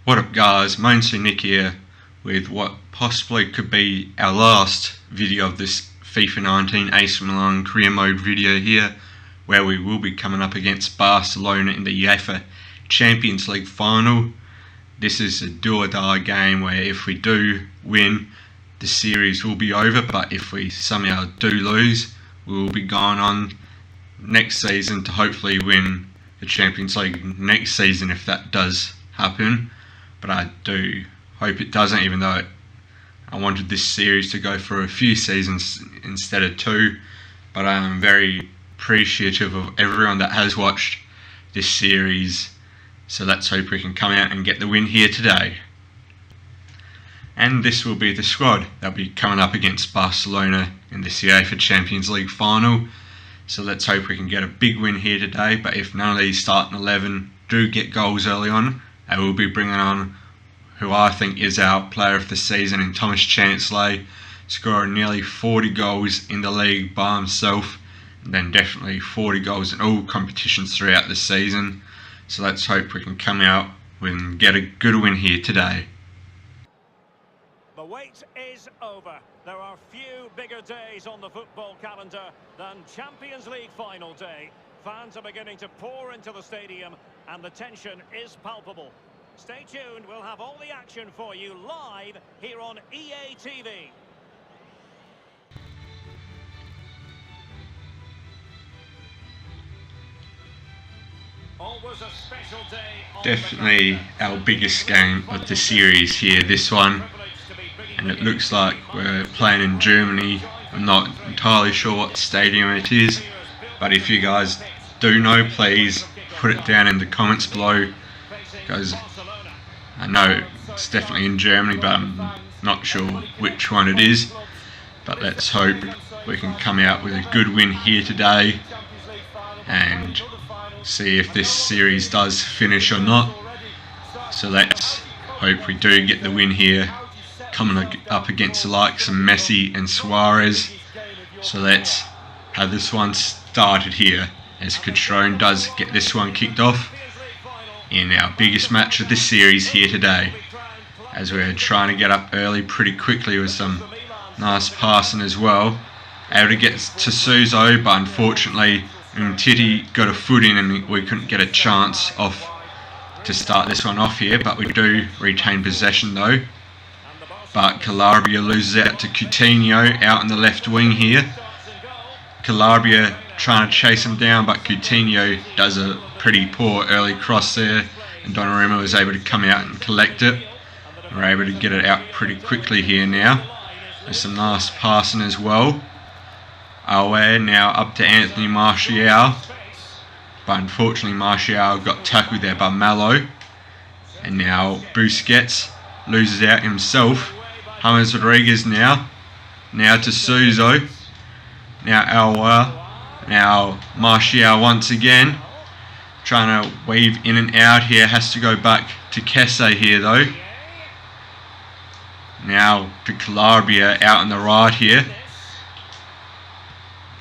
What up guys, Mainly Nick here with what possibly could be our last video of this FIFA 19 AC Milan career mode video here, where we will be coming up against Barcelona in the UEFA Champions League final. This is a do or die game where if we do win, the series will be over, but if we somehow do lose, we will be going on next season to hopefully win the Champions League next season if that does happen. But I do hope it doesn't, even though I wanted this series to go for a few seasons instead of two. But I am very appreciative of everyone that has watched this series. So let's hope we can come out and get the win here today. And this will be the squad that'll be coming up against Barcelona in the UEFA Champions League final. So let's hope we can get a big win here today. But if none of these starting 11 do get goals early on, I will be bringing on who I think is our player of the season in Thomas Chancellor, scoring nearly 40 goals in the league by himself, and then definitely 40 goals in all competitions throughout the season. So let's hope we can come out and get a good win here today. The wait is over. There are few bigger days on the football calendar than Champions League final day. Fans are beginning to pour into the stadium and the tension is palpable. Stay tuned, we'll have all the action for you live here on EA TV. Always a special day. Definitely our biggest game of the series here, this one. And it looks like we're playing in Germany. I'm not entirely sure what stadium it is, but if you guys do know, please put it down in the comments below, because I know it's definitely in Germany, but I'm not sure which one it is. But let's hope we can come out with a good win here today and see if this series does finish or not. So let's hope we do get the win here, coming up against the likes of Messi and Suarez. So let's have this one started here, as Catrone does get this one kicked off in our biggest match of this series here today, as we're trying to get up early pretty quickly with some nice passing as well. Able to get to Suso, but unfortunately Umtiti got a foot in and we couldn't get a chance off to start this one off here, but we do retain possession though. But Calabria loses out to Coutinho out on the left wing here. Calabria trying to chase him down, but Coutinho does a pretty poor early cross there, and Donnarumma was able to come out and collect it. We're able to get it out pretty quickly here now. There's some nice passing as well. Away now up to Anthony Martial, but unfortunately Martial got tackled there by Malo. And now Busquets loses out himself. James Rodriguez now to Suso. Now Alwa. Now Martial once again, trying to weave in and out here, has to go back to Kesse here though. Now to Calabria out on the right here.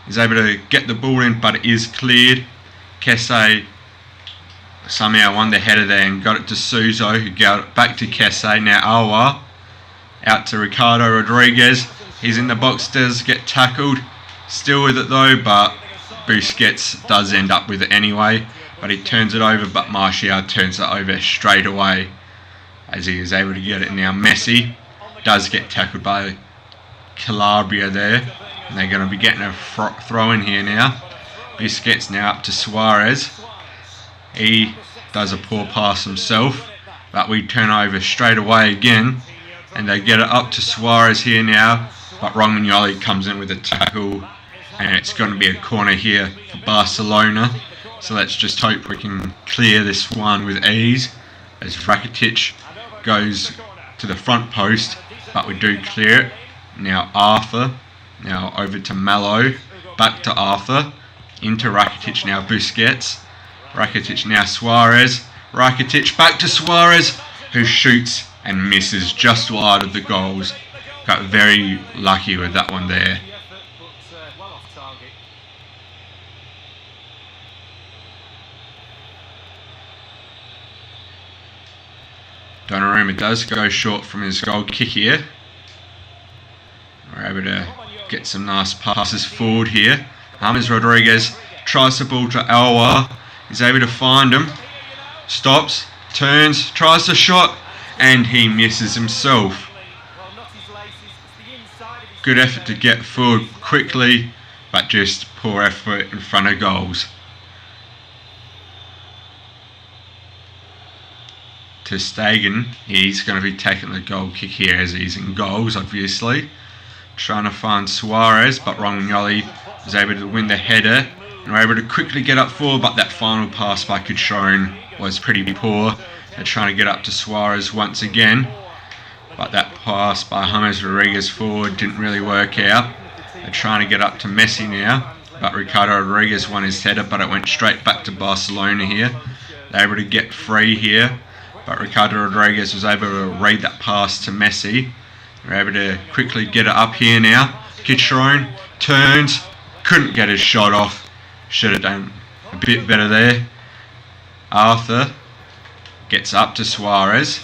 He's able to get the ball in, but it is cleared. Kesse somehow won the header there and got it to Suso, who got it back to Kesse. Now Alwa out to Ricardo Rodriguez. He's in the box, does get tackled. Still with it though, but Busquets does end up with it anyway, but he turns it over, but Martial turns it over straight away as he is able to get it. Now Messi does get tackled by Calabria there, and they're going to be getting a throw in here now. Busquets now up to Suarez. He does a poor pass himself, but we turn over straight away again, and they get it up to Suarez here now, but Romagnoli comes in with a tackle. And it's going to be a corner here for Barcelona. So let's just hope we can clear this one with ease, as Rakitic goes to the front post, but we do clear it. Now Arthur, now over to Malo, back to Arthur, into Rakitic, now Busquets. Rakitic now Suarez. Rakitic back to Suarez, who shoots and misses just wide of the goals. Got very lucky with that one there. Donnarumma does go short from his goal kick here. We're able to get some nice passes forward here. James Rodriguez tries the ball to Alwa. He's able to find him. Stops, turns, tries the shot, and he misses himself. Good effort to get forward quickly, but just poor effort in front of goals. To Stegen, he's going to be taking the goal kick here as he's in goals, obviously. Trying to find Suarez, but Romagnoli was able to win the header and were able to quickly get up forward, but that final pass by Cutrone was pretty poor. They're trying to get up to Suarez once again, but that pass by James Rodriguez forward didn't really work out. They're trying to get up to Messi now, but Ricardo Rodriguez won his header, but it went straight back to Barcelona here. They're able to get free here, but Ricardo Rodriguez was able to read that pass to Messi. They're able to quickly get it up here now. Cutrone turns, couldn't get his shot off. Should have done a bit better there. Arthur gets up to Suarez.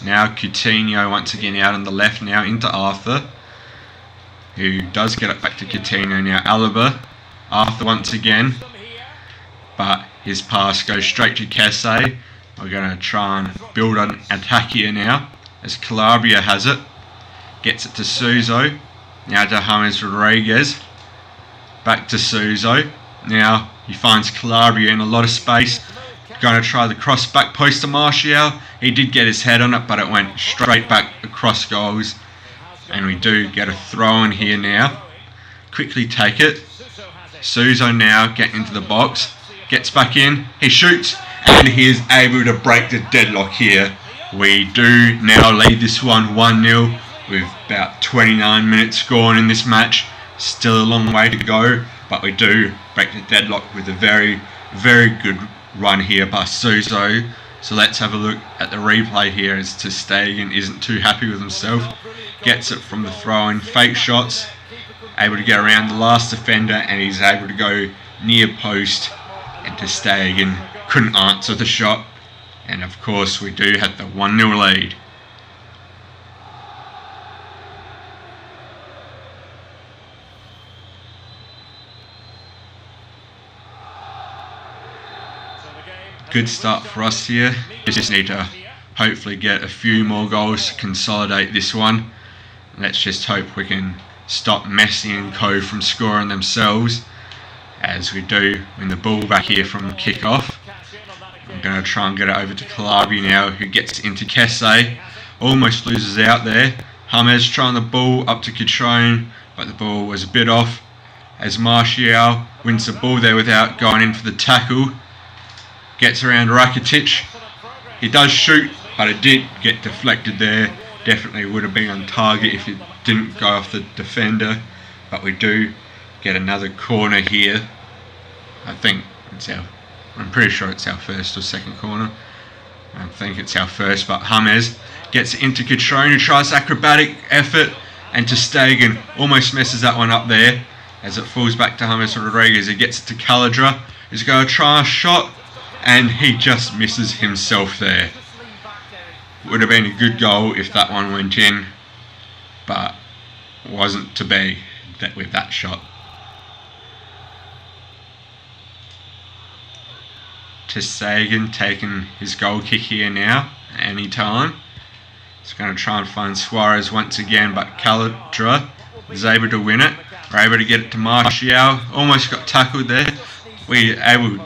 Now Coutinho once again out on the left now into Arthur, who does get it back to Coutinho now. Alaba, Arthur once again, but his pass goes straight to Kesse. We're going to try and build an attack here now as Calabria has it. Gets it to Suso. Now to James Rodriguez. Back to Suso. Now he finds Calabria in a lot of space. Going to try the cross back post to Martial. He did get his head on it, but it went straight back across goals. And we do get a throw in here now. Quickly take it. Suso now getting into the box. Gets back in. He shoots. And he is able to break the deadlock here. We do now lead this one 1-0 with about 29 minutes gone in this match. Still a long way to go, but we do break the deadlock with a very, very good run here by Suso. So let's have a look at the replay here as Ter Stegen isn't too happy with himself. Gets it from the throw-in, fake shots, able to get around the last defender, and he's able to go near post, and Ter Stegen couldn't answer the shot. And of course we do have the 1-0 lead. Good start for us here. Just need to hopefully get a few more goals to consolidate this one. Let's just hope we can stop Messi and co from scoring themselves, as we do win the ball back here from kick-off. I'm going to try and get it over to Calabria now, who gets into Kesse. Almost loses out there. James trying the ball up to Cutrone, but the ball was a bit off, as Martial wins the ball there without going in for the tackle. Gets around Rakitic. He does shoot, but it did get deflected there. Definitely would have been on target if it didn't go off the defender. But we do get another corner here. I'm pretty sure it's our first or second corner. I think it's our first, but James gets into Cutrone, who tries acrobatic effort, and Ter Stegen almost messes that one up there as it falls back to James Rodriguez. He gets it to Calabria, who's going to try a shot, and he just misses himself there. Would have been a good goal if that one went in, but wasn't to be with that shot. Ter Stegen taking his goal kick here now, anytime. He's going to try and find Suarez once again, but Calabria is able to win it. We're able to get it to Martial. Almost got tackled there. We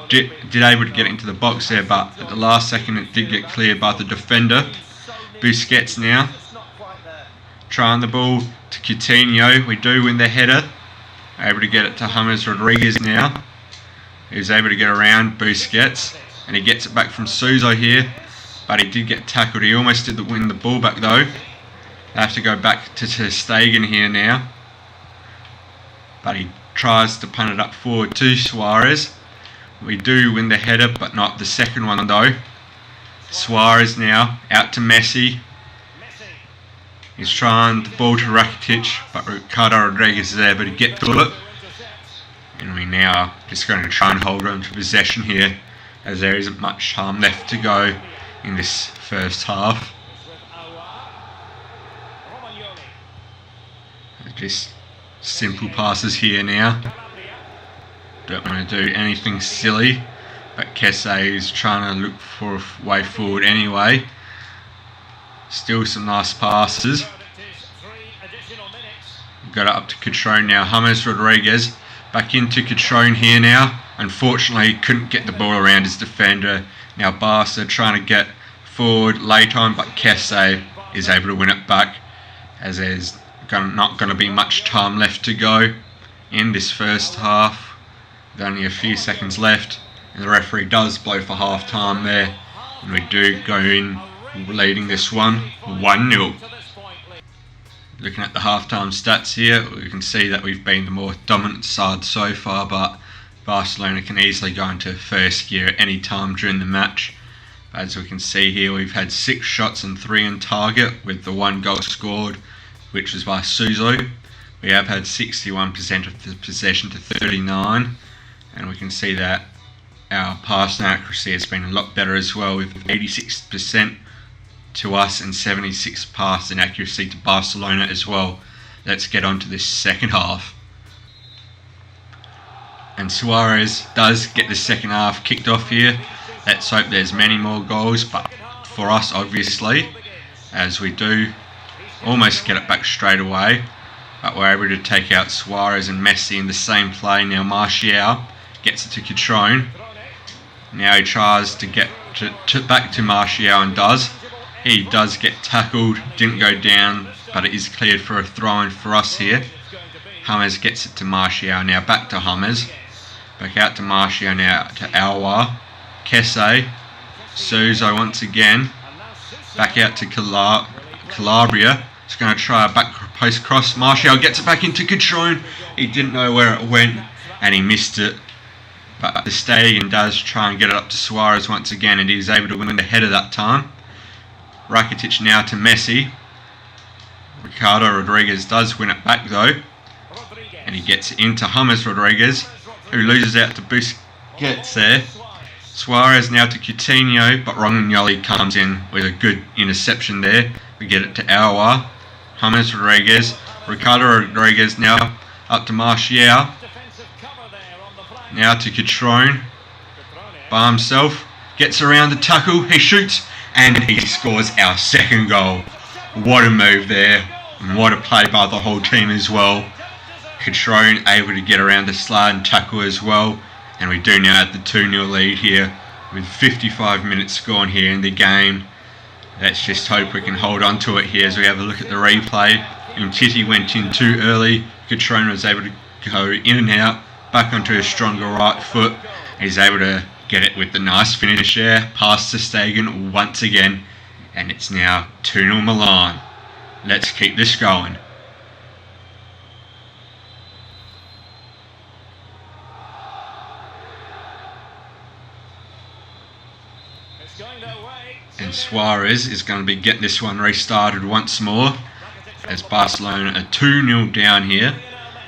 did able to get into the box there, but at the last second it did get cleared by the defender. Busquets now trying the ball to Coutinho. We do win the header. Able to get it to James Rodriguez now. He's able to get around Busquets, and he gets it back from Suso here, but he did get tackled. He almost did win the ball back though. They have to go back to Ter Stegen here now, but he tries to punt it up forward to Suarez. We do win the header, but not the second one though. Suarez now out to Messi. He's trying the ball to Rakitic, but Ricardo Rodriguez is able to get to it. And we now just going to try and hold on to possession here, as there isn't much time left to go in this first half. Just simple passes here now. Don't want to do anything silly, but Kesse is trying to look for a way forward anyway. Still some nice passes. Got it up to Catrone now. James Rodriguez back into Catrone here now. Unfortunately, couldn't get the ball around his defender. Now Barca trying to get forward late on, but Kesse is able to win it back, as there's not going to be much time left to go in this first half. With only a few seconds left, and the referee does blow for half time there, and we do go in leading this one 1-0. Looking at the half-time stats here, we can see that we've been the more dominant side so far, but Barcelona can easily go into first gear at any time during the match. As we can see here, we've had 6 shots and 3 in target, with the 1 goal scored, which was by Suso. We have had 61% of the possession to 39, and we can see that our passing accuracy has been a lot better as well, with 86% to us and 76 passing accuracy to Barcelona as well. Let's get on to this second half. And Suarez does get the second half kicked off here. Let's hope there's many more goals, but for us obviously, as we do almost get it back straight away, but we're able to take out Suarez and Messi in the same play. Now Martial gets it to Catrone. Now he tries to get back to Martial and does. He does get tackled, didn't go down, but it is cleared for a throw-in for us here. James gets it to Martial, now back to James. Back out to Martial, now to Alwa. Kesse. Suso once again. Back out to Calabria. He's going to try a back post cross. Martial gets it back into Catrone. He didn't know where it went and he missed it. But the Stadium does try and get it up to Suarez once again, and he's able to win the header that time. Rakitic now to Messi. Ricardo Rodriguez does win it back though, and he gets it into James Rodriguez, who loses out to Busquets there. Suarez now to Coutinho, but Romagnoli comes in with a good interception there. We get it to Alwa. James Rodriguez. Ricardo Rodriguez now up to Martial. Now to Catrone. By himself. Gets around the tackle. He shoots. And he scores our second goal. What a move there. And what a play by the whole team as well. Catrone able to get around the slide and tackle as well. And we do now have the 2-0 lead here, with 55 minutes gone here in the game. Let's just hope we can hold on to it here as we have a look at the replay. Umtiti went in too early. Catrone was able to go in and out, back onto a stronger right foot. He's able to get it with the nice finish there, past to Stegen once again, and it's now 2-0 Milan. Let's keep this going. And Suarez is going to be getting this one restarted once more, as Barcelona are 2-0 down here,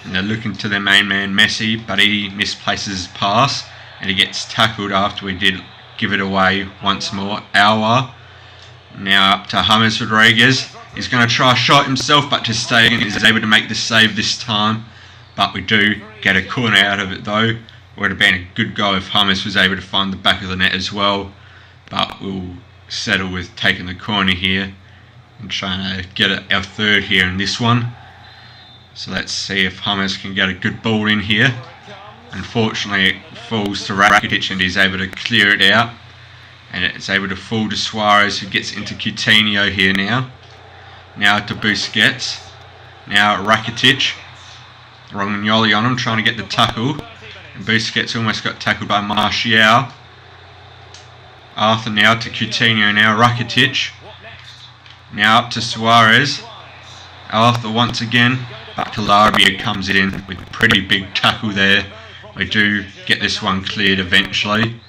and they're looking to their main man Messi, but he misplaces his pass and he gets tackled after we did give it away once more. Alwa now up to James Rodriguez. He's going to try a shot himself, but ter Stegen is able to make the save this time, but we do get a corner out of it though. Would have been a good goal if James was able to find the back of the net as well, but we'll settle with taking the corner here and trying to get our third here in this one. So let's see if James can get a good ball in here. Unfortunately it falls to Rakitic and he's able to clear it out, and it's able to fall to Suarez, who gets into Coutinho here now. Now to Busquets. Now Rakitic. Romagnoli on him, trying to get the tackle, and Busquets almost got tackled by Martial. Arthur now to Coutinho, now Rakitic. Now up to Suarez. Arthur once again, but Calabria comes in with a pretty big tackle there. We do get this one cleared eventually.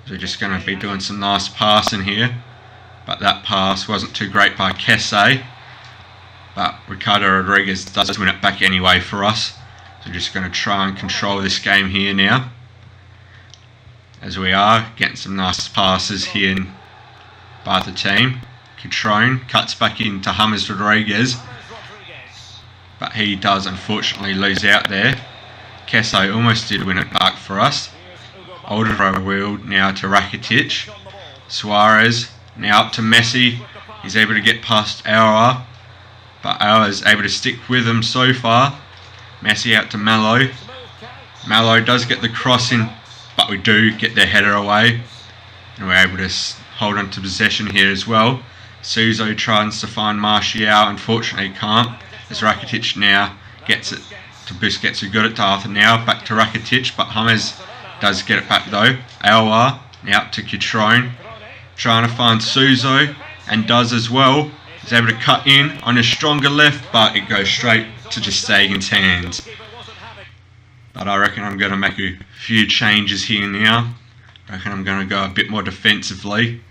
So we're just going to be doing some nice passing here, but that pass wasn't too great by Kesse. But Ricardo Rodriguez does win it back anyway for us. So we're just going to try and control this game here now, as we are getting some nice passes here by the team. Catrone cuts back into James Rodriguez. but he does unfortunately lose out there. Kesse almost did win it back for us. Alderweireld now to Rakitic. Suarez now up to Messi. He's able to get past Aouar, but Aouar is able to stick with him so far. Messi out to Malo. Malo does get the crossing, but we do get their header away, and we're able to hold on to possession here as well. Suso tries to find Martial, unfortunately can't, as Rakitic now gets it to Busquets, who got it to Arthur now, back to Rakitic, but James does get it back though. Aouar now up to Cutrone, trying to find Suso, and does as well. He's able to cut in on his stronger left, but it goes straight to ter Stegen's hands. But I reckon I'm going to make a few changes here now. I reckon I'm going to go a bit more defensively.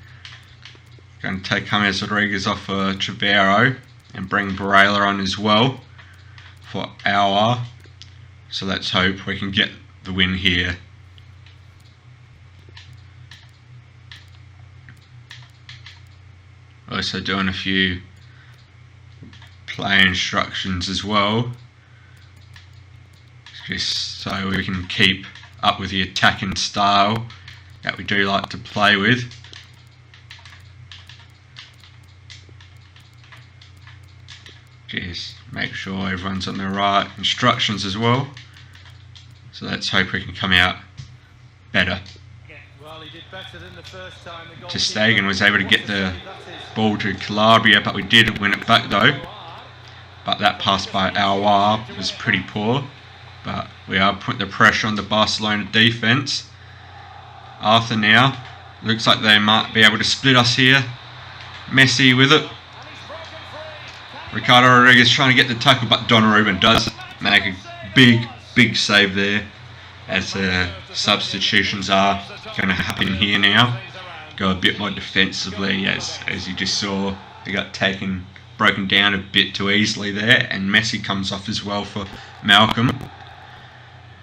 Going to take James Rodriguez off for Trevero and bring Barella on as well for Aouar. So let's hope we can get the win here. Also doing a few play instructions as well, just so we can keep up with the attacking style that we do like to play with. Just make sure everyone's on the right instructions as well. So let's hope we can come out better. Ter Stegen was able to get the ball to Calabria, but we did win it back though. But that pass by Aouar was pretty poor. But we are putting the pressure on the Barcelona defence. Arthur now. Looks like they might be able to split us here. Messi with it. Ricardo Rodriguez trying to get the tackle, but Donnarumma does make a big save there, as substitutions are going to happen here now. Go a bit more defensively, as you just saw, they got broken down a bit too easily there, and Messi comes off as well for Malcolm.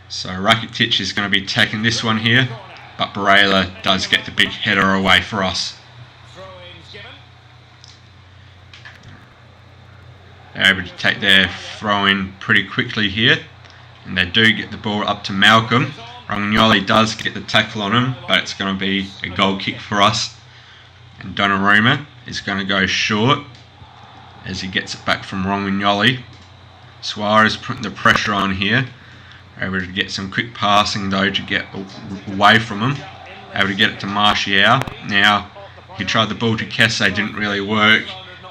So Rakitic is going to be taking this one here, but Barella does get the big header away for us. They're able to take their throw in pretty quickly here, and they do get the ball up to Malcolm. Romagnoli does get the tackle on him, but it's going to be a goal kick for us. And Donnarumma is going to go short as he gets it back from Romagnoli. Suarez putting the pressure on here. Able to get some quick passing though to get away from him. Able to get it to Martial. Now he tried the ball to Kesse, didn't really work.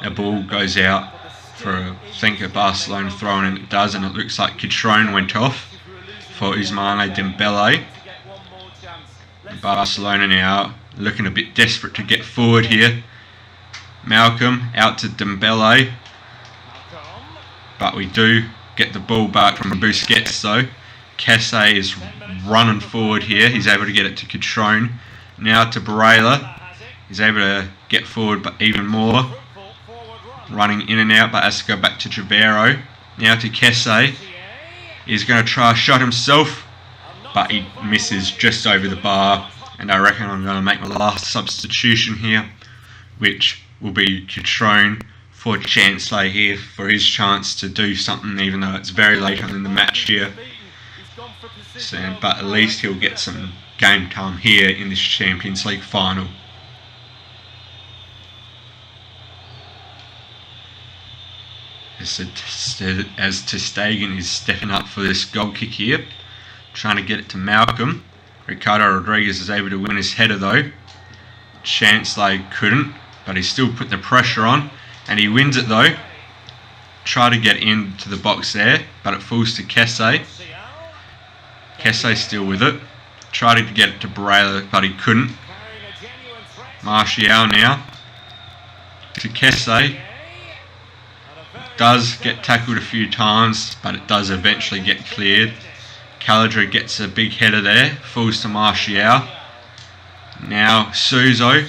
The ball goes out for I think a Barcelona throw, and it does, and it looks like Cutrone went off for Ousmane Dembele. Barcelona now looking a bit desperate to get forward here. Malcolm out to Dembele, but we do get the ball back from Busquets though. Kesse is running forward here. He's able to get it to Cutrone. Now to Barella. He's able to get forward, but even more. Running in and out, but has to go back to Trevero. Now to Kesse. He's going to try a shot himself, but he misses just over the bar. And I reckon I'm going to make my last substitution here, which will be Cutrone for Chancellor here for his chance to do something, even though it's very late on in the match here. So, but at least he'll get some game time here in this Champions League final. As ter Stegen is stepping up for this goal kick here, trying to get it to Malcolm. Ricardo Rodriguez is able to win his header though. Chancellor couldn't, but he still put the pressure on, and he wins it though. Try to get into the box there, but it falls to Kesse. Kesse still with it. Tried to get it to Barella, but he couldn't. Martial now to Kesse. Does get tackled a few times, but it does eventually get cleared. Calidra gets a big header there, falls to Martial. Now Suso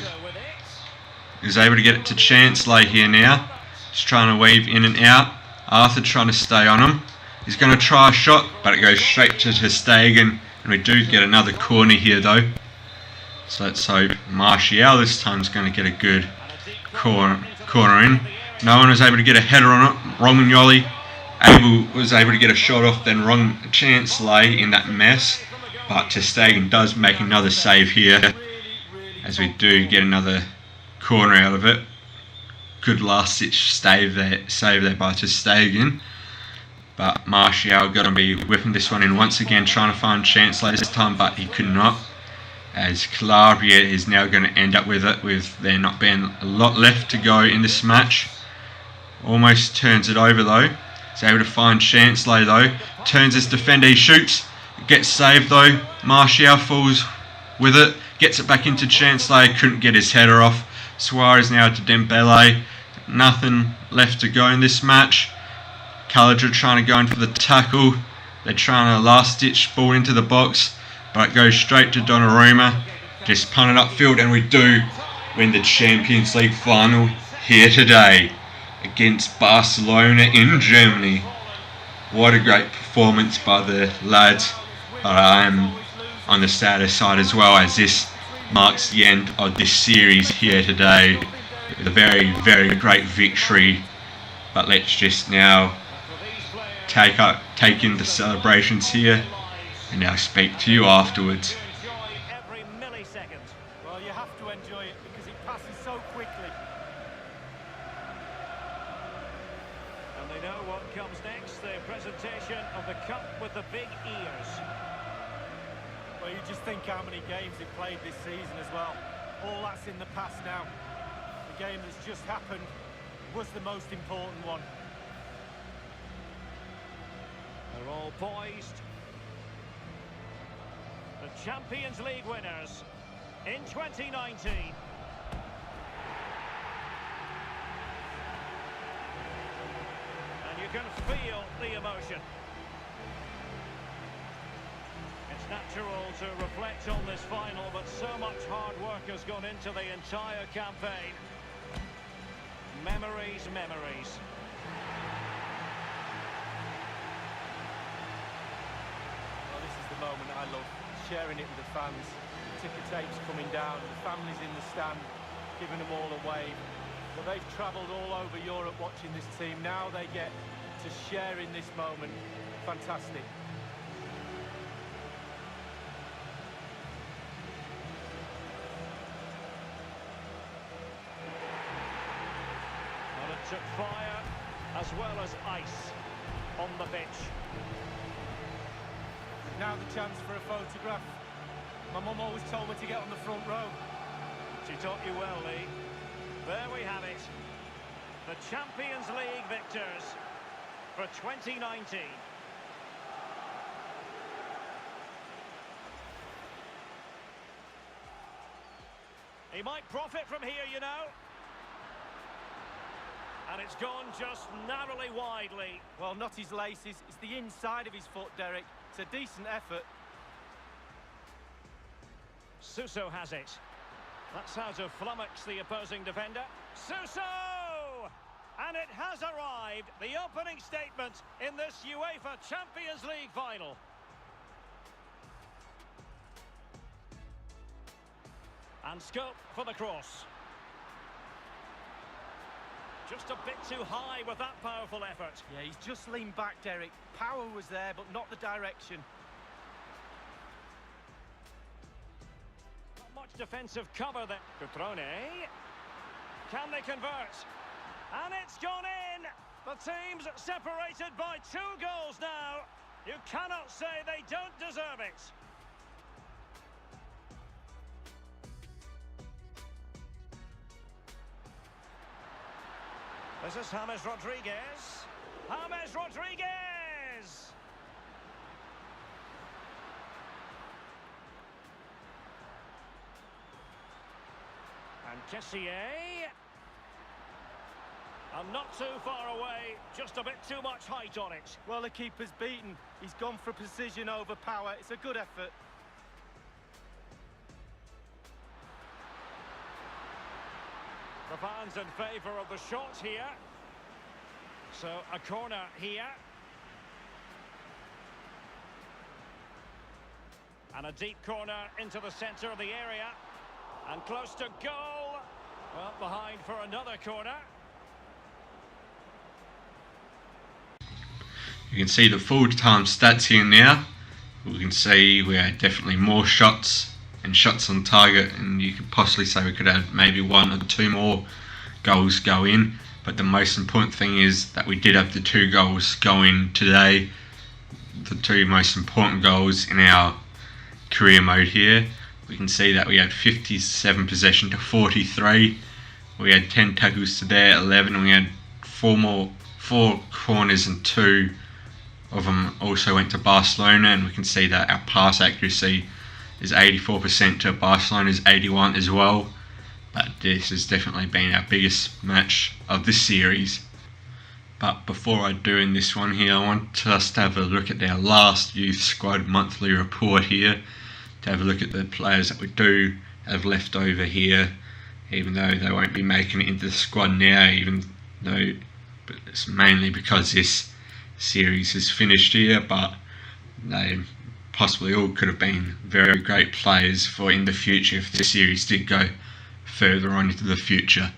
is able to get it to Chancellor here now. He's trying to weave in and out. Arthur trying to stay on him. He's going to try a shot, but it goes straight to ter Stegen, and we do get another corner here though. So let's hope Martial this time is going to get a good corner in. No one was able to get a header on it. Romagnoli was able to get a shot off, then wrong chance lay in that mess. But Ter Stegen does make another save here, as we do get another corner out of it. Good last-ditch save there by Ter Stegen. But Martial got to be whipping this one in once again, trying to find Chancellor this time, but he could not. As Calabria is now going to end up with it, with there not being a lot left to go in this match. Almost turns it over though. He's able to find Chancellor though. Turns his defender, he shoots. Gets saved though. Martial falls with it. Gets it back into Chancellor. Couldn't get his header off. Suarez now to Dembele. Nothing left to go in this match. Calabria trying to go in for the tackle. They're trying to last ditch ball into the box, but it goes straight to Donnarumma. Just punt it upfield, and we do win the Champions League final here today against Barcelona in Germany. What a great performance by the lads. But I am on the sadder side as well, as this marks the end of this series here today with a very, very great victory. But let's just now take in the celebrations here, and I'll speak to you afterwards. Every millisecond. Well, you have to enjoy it because it passes so quickly. And they know what comes next, the presentation of the cup with the big ears. Well, you just think how many games they've played this season as well. All that's in the past now. The game that's just happened was the most important one. They're all poised. The Champions League winners in 2019. And you can feel the emotion. It's natural to reflect on this final, but so much hard work has gone into the entire campaign. Memories, memories. Well, this is the moment I love, sharing it with the fans. The ticker tapes coming down, the families in the stand, giving them all a wave. But they've travelled all over Europe watching this team. Now they get to share in this moment. Fantastic. Well, it took fire as well as ice on the pitch. Now the chance for a photograph. My mum always told me to get on the front row. She taught you well, Lee. There we have it. The Champions League victors for 2019. He might profit from here, you know. And it's gone just narrowly widely. Well, not his laces, it's the inside of his foot, Derek. It's a decent effort. Suso has it. That's how to flummox the opposing defender. Suso! And it has arrived, the opening statement in this UEFA Champions League final. And scope for the cross. Just a bit too high with that powerful effort. Yeah, he's just leaned back, Derek. Power was there, but not the direction. Not much defensive cover there. Cutrone. Can they convert? And it's gone in! The team's separated by 2 goals now. You cannot say they don't deserve it. This is James Rodriguez. James Rodriguez! And Kessié. And not too far away, just a bit too much height on it. Well, the keeper's beaten. He's gone for precision over power. It's a good effort. The fans in favour of the shot here. So a corner here. And a deep corner into the centre of the area. And close to goal. Well, behind for another corner. You can see the full-time stats here now. We can see we had definitely more shots and shots on target, and you could possibly say we could have maybe 1 or 2 more goals go in. But the most important thing is that we did have the 2 goals go in today. The 2 most important goals in our career mode here. We can see that we had 57 possession to 43. We had 10 tackles to their 11. We had 4 corners, and 2 of them also went to Barcelona. And we can see that our pass accuracy is 84% to Barcelona's 81 as well. But this has definitely been our biggest match of this series. But before I do in this one here, I want us to have a look at our last youth squad monthly report here, to have a look at the players that we do have left over here, even though they won't be making it into the squad now, but it's mainly because this series is finished here, but they possibly all could have been very great players for in the future if this series did go further on into the future.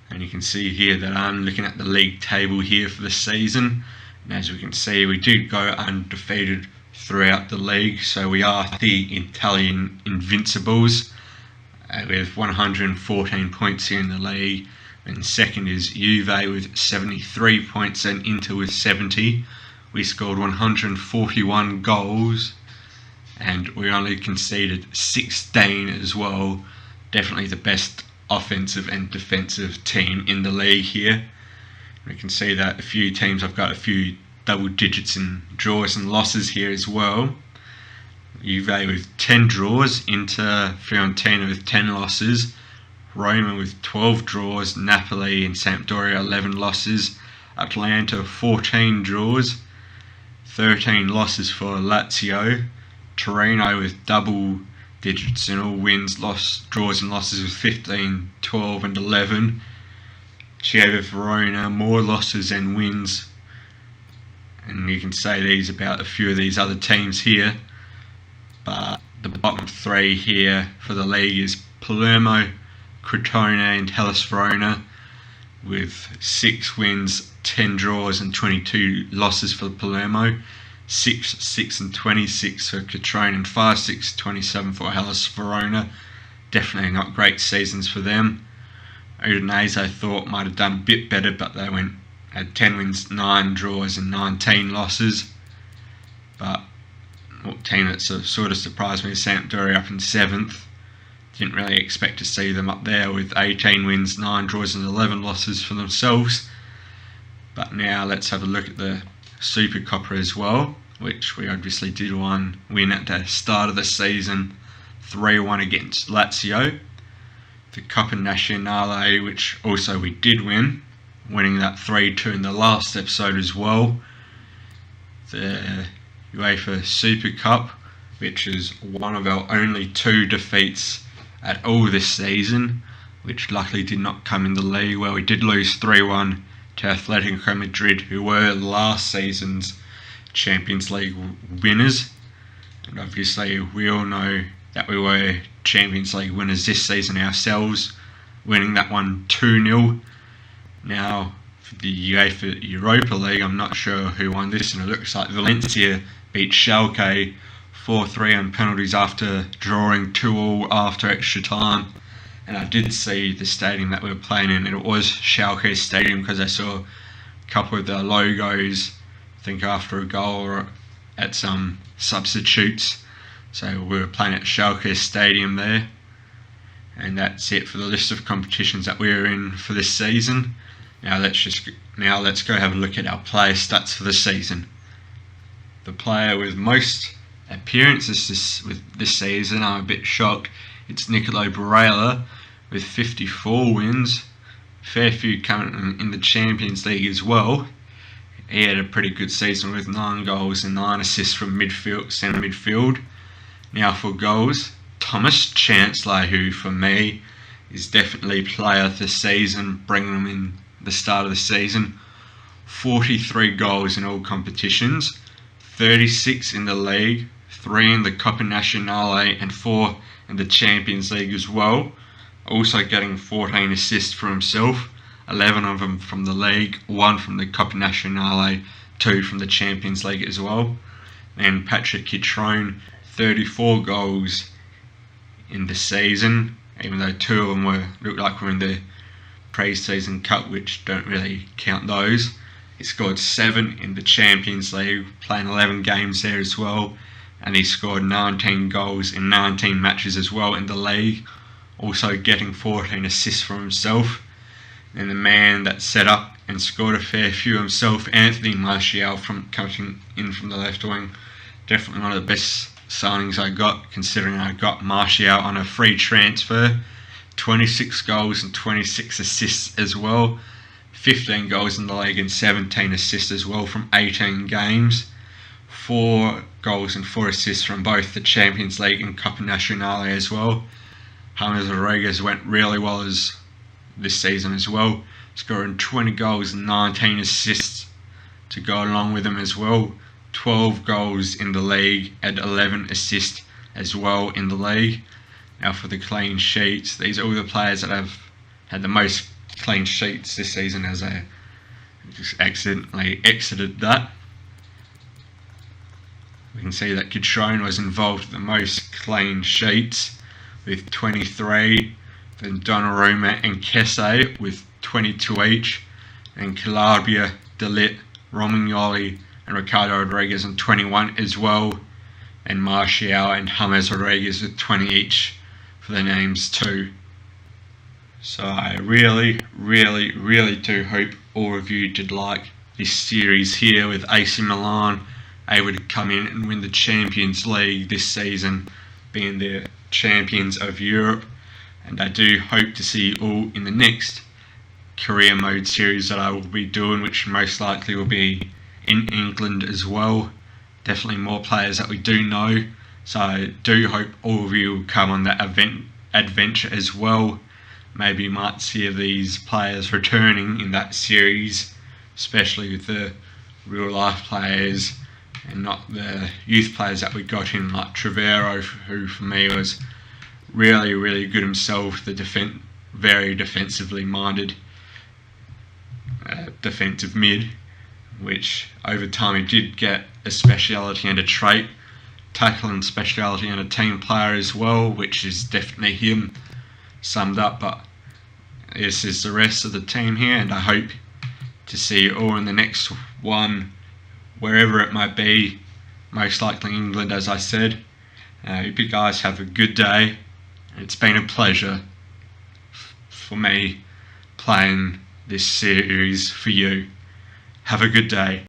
And you can see here that I'm looking at the league table here for the season, and as we can see, we did go undefeated throughout the league, so we are the Italian Invincibles with 114 points here in the league, and second is Juve with 73 points and Inter with 70. We scored 141 goals and we only conceded 16 as well. Definitely the best offensive and defensive team in the league here. We can see that a few teams have got a few double digits in draws and losses here as well. Juve with 10 draws, Inter, Fiorentina with 10 losses, Roma with 12 draws, Napoli and Sampdoria 11 losses, Atalanta 14 draws, 13 losses for Lazio, Torino with double digits in all wins, draws and losses with 15, 12 and 11. Chievo Verona, more losses than wins, and you can say these about a few of these other teams here. But the bottom 3 here for the league is Palermo, Crotone and Hellas Verona with 6 wins, 10 draws and 22 losses for Palermo, 6 and 26 for Crotone, and 5-6, 27 for Hellas Verona. Definitely not great seasons for them. Udinese I thought might have done a bit better, but they had 10 wins, 9 draws and 19 losses. But what team that sort of surprised me is Sampdoria up in 7th. Didn't really expect to see them up there with 18 wins, 9 draws and 11 losses for themselves. But now let's have a look at the Super Coppa as well, which we obviously did win at the start of the season, 3-1 against Lazio. The Coppa Nazionale, which also we did win, winning that 3-2 in the last episode as well. The UEFA Super Cup, which is one of our only 2 defeats at all this season, which luckily did not come in the league, where we did lose 3-1 to Atletico Madrid, who were last season's Champions League winners. And obviously we all know that we were Champions League winners this season ourselves, winning that one 2-0. Now for the UEFA Europa League, I'm not sure who won this, and it looks like Valencia beat Schalke 4-3 on penalties after drawing 2-2 after extra time. And I did see the stadium that we were playing in, and it was Schalke Stadium, because I saw a couple of the logos, I think after a goal or at some substitutes. So we were playing at Schalke Stadium there. And that's it for the list of competitions that we are in for this season. Now let's go have a look at our player stats for the season. The player with most appearances this season, I'm a bit shocked, it's Nicolo Barella with 54 wins, fair few coming in the Champions League as well. He had a pretty good season with 9 goals and 9 assists from centre midfield. Now for goals, Thomas Chancellor, who for me is definitely player of the season, bringing him in the start of the season. 43 goals in all competitions, 36 in the league, 3 in the Coppa Nazionale and 4 in the Champions League as well. Also getting 14 assists for himself, 11 of them from the league, 1 from the Coppa Nazionale, 2 from the Champions League as well. And Patrick Cutrone, 34 goals in the season, even though 2 of them looked like were in the pre-season cup, which don't really count those. He scored 7 in the Champions League, playing 11 games there as well, and he scored 19 goals in 19 matches as well in the league, also getting 14 assists for himself. And the man that set up and scored a fair few himself, Anthony Martial, from coming in from the left wing. Definitely one of the best signings I got, considering I got Martial on a free transfer. 26 goals and 26 assists as well. 15 goals in the league and 17 assists as well from 18 games. 4 goals and 4 assists from both the Champions League and Copa Nacional as well. James Rodriguez went really well this season as well, scoring 20 goals and 19 assists to go along with him as well. 12 goals in the league and 11 assists as well in the league. Now for the clean sheets, these are all the players that have had the most clean sheets this season, as I just accidentally exited that. We can see that Cutrone was involved with the most clean sheets with 23, then Donnarumma and Kesse with 22 each, and Calabria, De Ligt, Romagnoli and Ricardo Rodriguez on 21 as well, and Martial and James Rodriguez with 20 each for their names too. So I really do hope all of you did like this series here, with AC Milan able to come in and win the Champions League this season, being the champions of Europe. And I do hope to see you all in the next career mode series that I will be doing, which most likely will be in England as well. Definitely more players that we do know, so I do hope all of you will come on that adventure as well. Maybe you might see these players returning in that series, especially with the real life players and not the youth players that we got in, like Trevero, who for me was really good himself, the very defensively minded defensive mid, which over time he did get a speciality and a trait, tackling speciality and a team player as well, which is definitely him summed up. But this is the rest of the team here, and I hope to see you all in the next one, wherever it might be, most likely England, as I said. I hope you guys have a good day. It's been a pleasure for me playing this series for you. Have a good day.